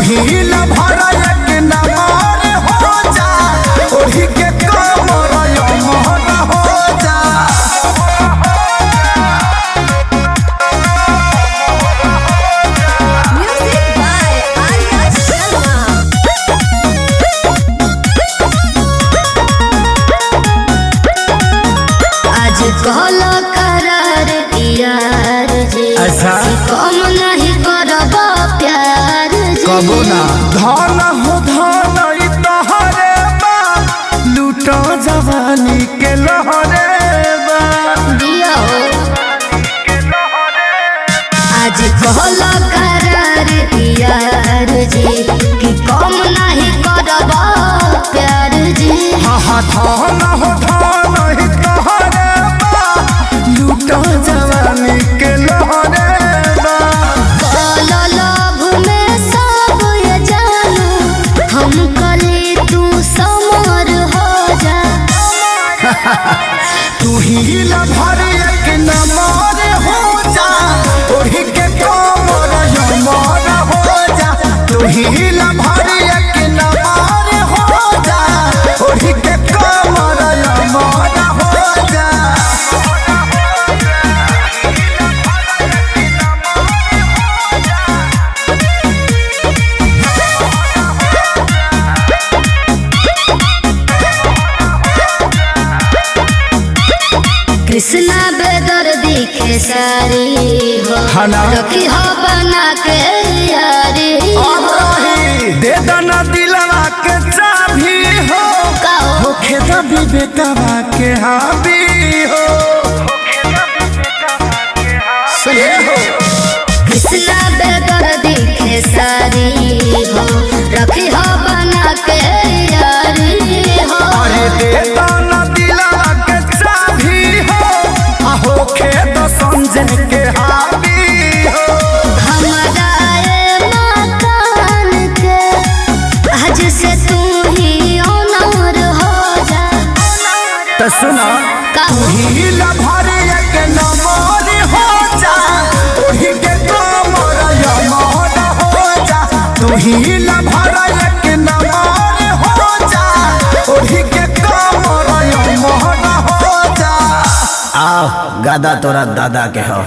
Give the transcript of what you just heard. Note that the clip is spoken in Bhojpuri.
ही ला भरा एक नमार हो जा ओढ़ी के कमर यमहर हो जा। Music by Arya Sharma। आज कहलो करार यार जी अच्छा कम नहीं करब प्यार जी कबो ना धन हो धन ई तोहरे बा लूटो जवानी के लहरे बा दिया हो। आज कहलो करार यार जी कि कम नहीं करब प्यार जी हाँ हाँ धन हो धन ई तोहरे बा लूटो जवानी के लहरे बा। काला लाभ में सब ये जानू हम कली तू समर हो जा। तू ही ला भर एक नमार हो जा ओढ़ी के कमर यमहर हो जा। तू ही ला भर एक नमार हो जा ओढ़ी के कमर यमहर हो जा। कृष्णा बेदर दिखे सारी हो खाना। रखी हो बना के यारी हो। दे दना दिलवा के चाबी हो कहो होखे द विवेकवा के हावी हो। सुने हो कृष्णा बेदर दिखे सारी हो रखी हो बना के यारी हो। अरे दे दना दिलवा के चाबी हो होखे द संजय के हावी हो। हमारा ये मकान के आज से तू ही ऑनर हो जा। तो सुना कहो ही ला भर एक नमार हो जा ओढ़ी के कमर यमहर हो जा। तू ही ला भर एक नमार हो जा ओढ़ी के कमर यमहर हो जा। आओ गादा तोरा दादा के हो।